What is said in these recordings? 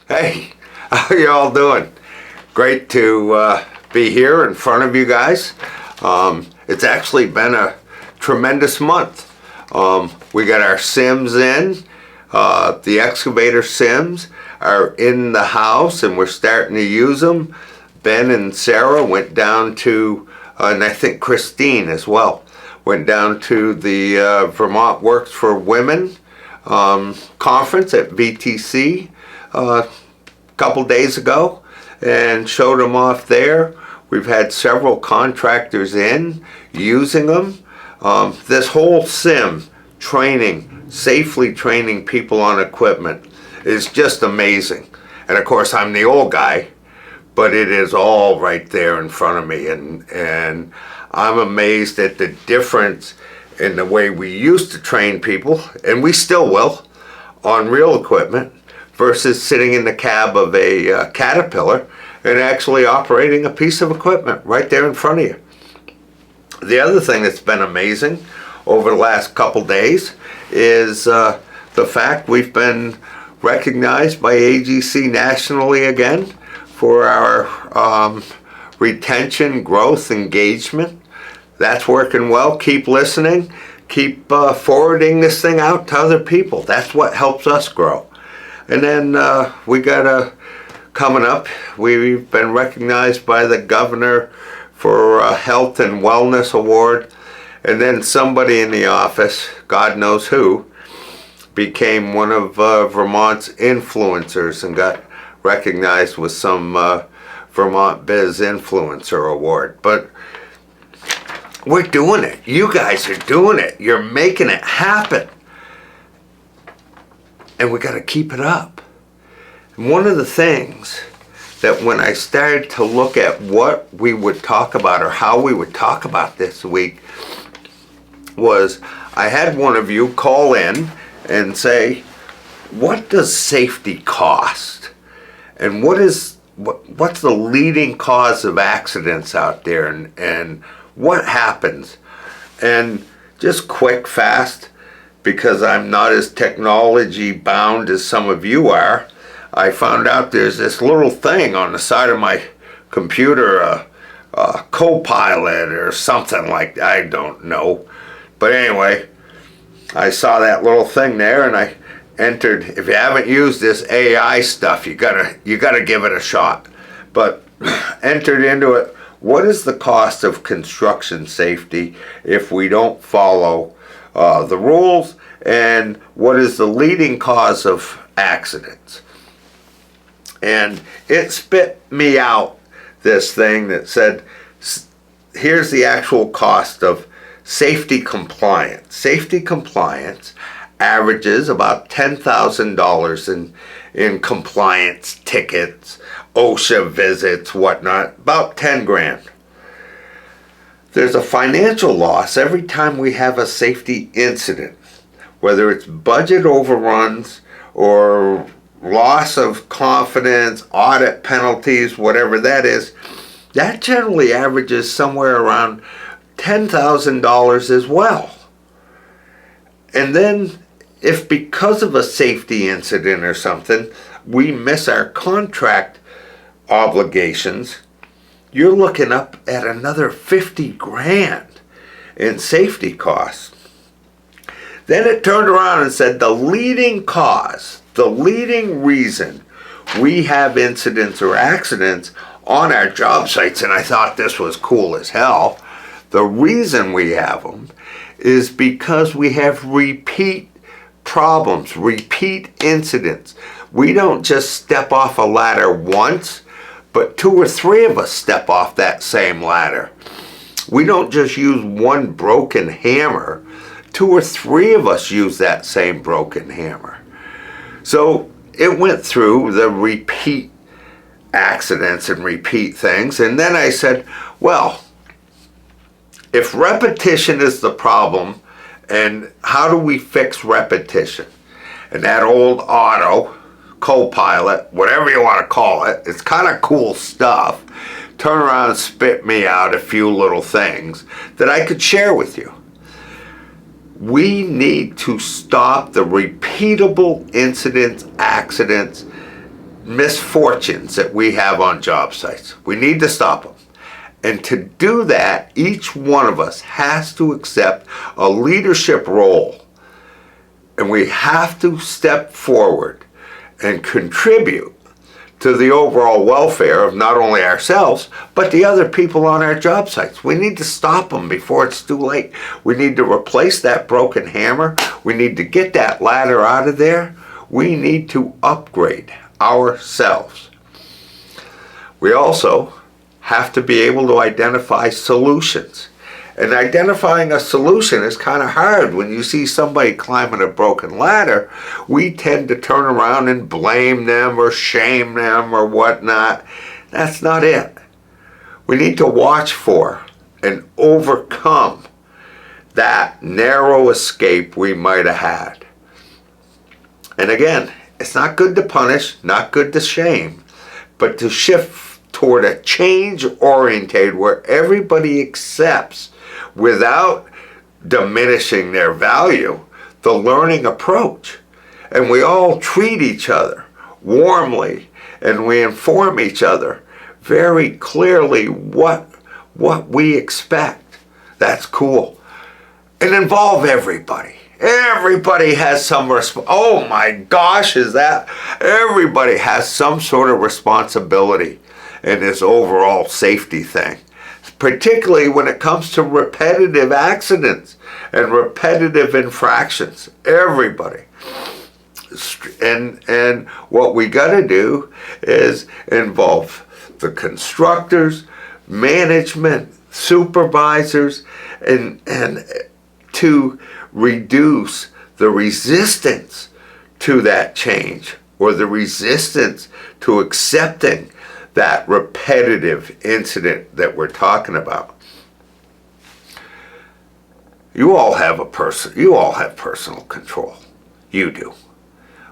Hey, how you all doing? Great to be here in front of you guys. It's actually been a tremendous month. We got our Sims in. The excavator Sims are in the house and we're starting to use them. Ben and Sarah went down to, and I think Christine as well, went down to the Vermont Works for Women conference at VTC a couple days ago and showed them off there. We've had several contractors in using them. This whole sim training, safely training people on equipment is just amazing. And of course I'm the old guy, but it is all right there in front of me, and I'm amazed at the difference in the way we used to train people, and we still will, on real equipment versus sitting in the cab of a Caterpillar and actually operating a piece of equipment right there in front of you. The other thing that's been amazing over the last couple days is the fact we've been recognized by AGC nationally again for our retention, growth, engagement. That's working well. Keep listening. Keep forwarding this thing out to other people. That's what helps us grow. And then we got coming up, we've been recognized by the governor for a health and wellness award. And then somebody in the office, God knows who, became one of Vermont's influencers and got recognized with some Vermont Biz Influencer Award. But we're doing it. You guys are doing it. You're making it happen. And we got to keep it up. And one of the things that when I started to look at what we would talk about or how we would talk about this week was I had one of you call in and say, what does safety cost? And what's the leading cause of accidents out there, and what happens? And just quick, fast, because I'm not as technology bound as some of you are, I found out there's this little thing on the side of my computer, a co-pilot or something like that, I don't know. But anyway, I saw that little thing there and I entered. If you haven't used this AI stuff, you gotta give it a shot. But entered into it, what is the cost of construction safety if we don't follow the rules, and what is the leading cause of accidents? And it spit me out this thing that said, here's the actual cost of safety compliance. Safety compliance averages about $10,000 in compliance tickets, OSHA visits, whatnot, about 10 grand. There's a financial loss every time we have a safety incident, whether it's budget overruns or loss of confidence, audit penalties, whatever that is. That generally averages somewhere around $10,000 as well. And then if because of a safety incident or something, we miss our contract obligations, you're looking up at another 50 grand in safety costs. Then it turned around and said the leading cause, the leading reason we have incidents or accidents on our job sites, and I thought this was cool as hell, the reason we have them is because we have repeat problems, repeat incidents. We don't just step off a ladder once, but 2 or 3 of us step off that same ladder. We don't just use one broken hammer. 2 or 3 of us use that same broken hammer. So it went through the repeat accidents and repeat things. And then I said, well, if repetition is the problem, and how do we fix repetition? And that old auto, co-pilot, whatever you want to call it, it's kind of cool stuff. Turn around and spit me out a few little things that I could share with you. We need to stop the repeatable incidents, accidents, misfortunes that we have on job sites. We need to stop them. And to do that, each one of us has to accept a leadership role. And we have to step forward and contribute to the overall welfare of not only ourselves, but the other people on our job sites. We need to stop them before it's too late. We need to replace that broken hammer. We need to get that ladder out of there. We need to upgrade ourselves. We also have to be able to identify solutions. And identifying a solution is kind of hard. When you see somebody climbing a broken ladder, we tend to turn around and blame them or shame them or whatnot. That's not it. We need to watch for and overcome that narrow escape we might have had. And again, it's not good to punish, not good to shame, but to shift toward a change-oriented where everybody accepts, without diminishing their value, the learning approach. And we all treat each other warmly, and we inform each other very clearly what we expect. That's cool. And involve everybody. Everybody has some oh my gosh, everybody has some sort of responsibility in this overall safety thing. Particularly when it comes to repetitive accidents and repetitive infractions. Everybody. And what we got to do is involve the constructors, management, supervisors, and to reduce the resistance to that change, or the resistance to accepting that repetitive incident that we're talking about. You all have personal control. You do.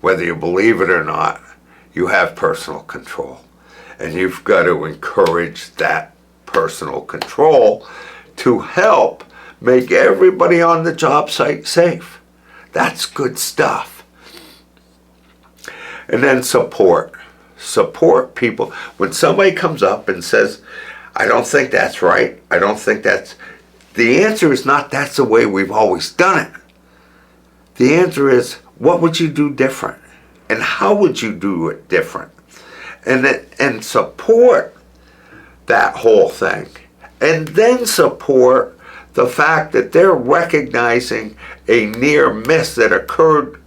Whether you believe it or not, you have personal control. And you've got to encourage that personal control to help make everybody on the job site safe. That's good stuff. And then support. Support people. When somebody comes up and says, I don't think that's right, the answer is not that's the way we've always done it. The answer is, what would you do different? And how would you do it different? And support that whole thing. And then support the fact that they're recognizing a near miss that occurred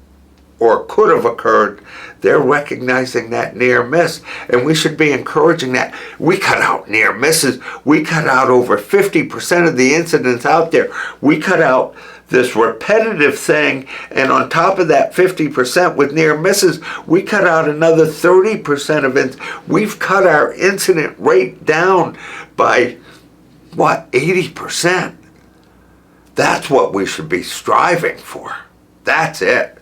or could have occurred. They're recognizing that near miss, and we should be encouraging that. We cut out near misses. We cut out over 50% of the incidents out there. We cut out this repetitive thing, and on top of that 50% with near misses, we cut out another 30% of it. We've cut our incident rate down by, 80%? That's what we should be striving for. That's it.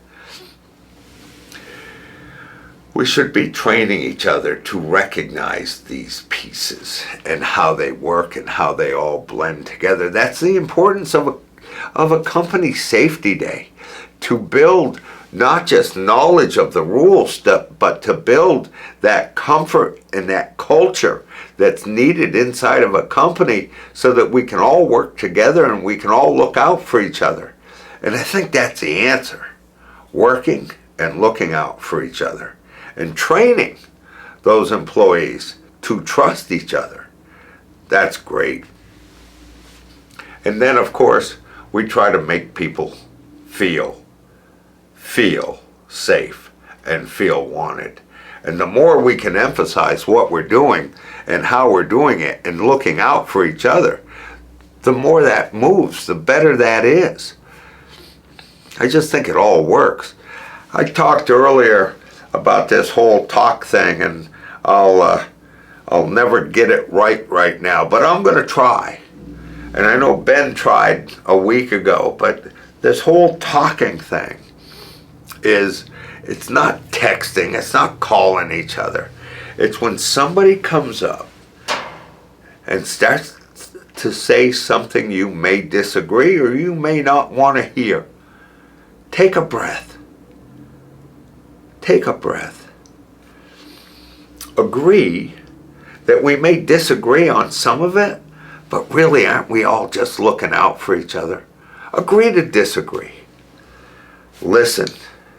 We should be training each other to recognize these pieces and how they work and how they all blend together. That's the importance of a company safety day, to build not just knowledge of the rules, but to build that comfort and that culture that's needed inside of a company so that we can all work together and we can all look out for each other. And I think that's the answer. Working and looking out for each other. And training those employees to trust each other. That's great. And then, of course, we try to make people feel safe and feel wanted. And the more we can emphasize what we're doing and how we're doing it and looking out for each other, the more that moves, the better that is. I just think it all works. I talked earlier about this whole talk thing, and I'll never get it right now, but I'm going to try. And I know Ben tried a week ago, but this whole talking thing it's not texting, it's not calling each other. It's when somebody comes up and starts to say something you may disagree or you may not want to hear. Take a breath. Take a breath. agree that we may disagree on some of it, but really aren't we all just looking out for each other? Agree to disagree. Listen.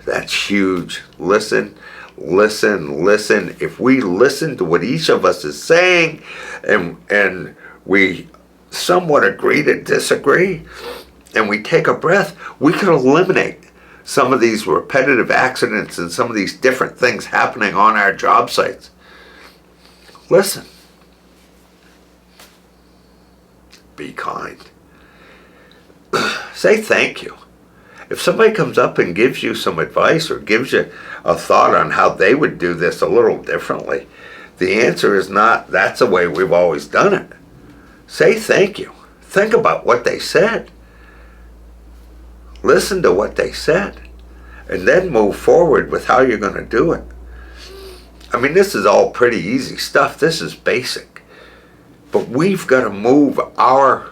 That's huge. Listen, listen, listen. If we listen to what each of us is saying and we somewhat agree to disagree and we take a breath, we can eliminate some of these repetitive accidents and some of these different things happening on our job sites. Listen. Be kind. Say thank you. If somebody comes up and gives you some advice or gives you a thought on how they would do this a little differently, the answer is not, that's the way we've always done it. Say thank you. Think about what they said. Listen to what they said. And then move forward with how you're going to do it. I mean, this is all pretty easy stuff. This is basic. But we've got to move our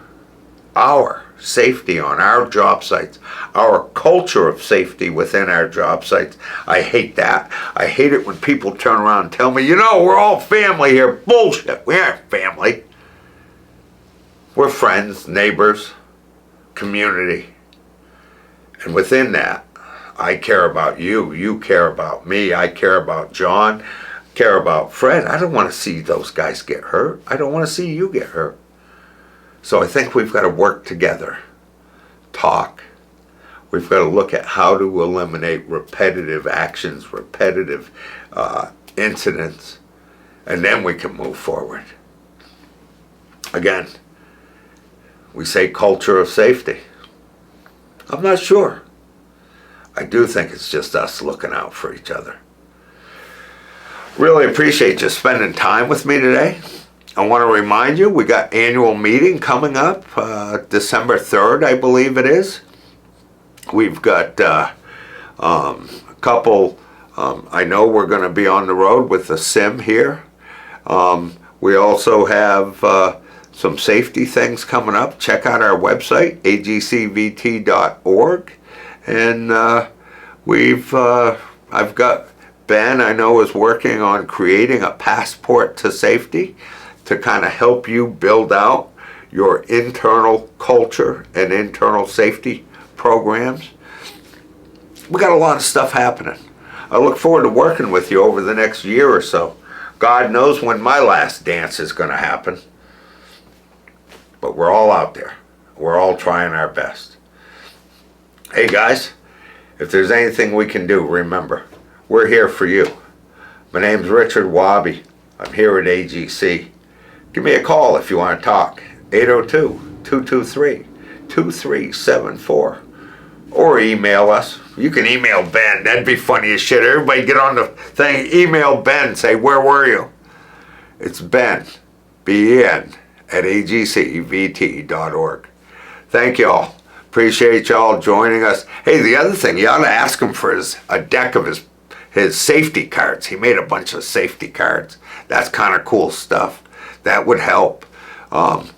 safety on our job sites, our culture of safety within our job sites. I hate that. I hate it when people turn around and tell me, you know, we're all family here. Bullshit. We aren't family. We're friends, neighbors, community. And within that, I care about you. You care about me. I care about John. Care about Fred. I don't want to see those guys get hurt. I don't want to see you get hurt. So I think we've got to work together, talk. We've got to look at how to eliminate repetitive actions, repetitive incidents, and then we can move forward. Again, we say culture of safety. I'm not sure. I do think it's just us looking out for each other. Really appreciate you spending time with me today. I want to remind you, we got annual meeting coming up, December 3rd, I believe it is. We've got a couple, I know we're going to be on the road with the sim here. We also have some safety things coming up. Check out our website, agcvt.org. And I've got Ben, I know, is working on creating a passport to safety to kind of help you build out your internal culture and internal safety programs. We got a lot of stuff happening. I look forward to working with you over the next year or so. God knows when my last dance is going to happen. But we're all out there. We're all trying our best. Hey guys, if there's anything we can do, remember, we're here for you. My name's Richard Wobby. I'm here at AGC. Give me a call if you want to talk. 802-223-2374. Or email us. You can email Ben. That'd be funny as shit. Everybody get on the thing. Email Ben. Say, where were you? It's Ben, B-E-N, at agcvt.org. Thank y'all. Appreciate y'all joining us. Hey, the other thing, you ought to ask him for a deck of his safety cards. He made a bunch of safety cards. That's kind of cool stuff. That would help.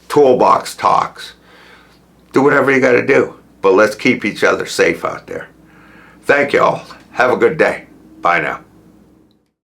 Toolbox talks. Do whatever you got to do. But let's keep each other safe out there. Thank y'all. Have a good day. Bye now.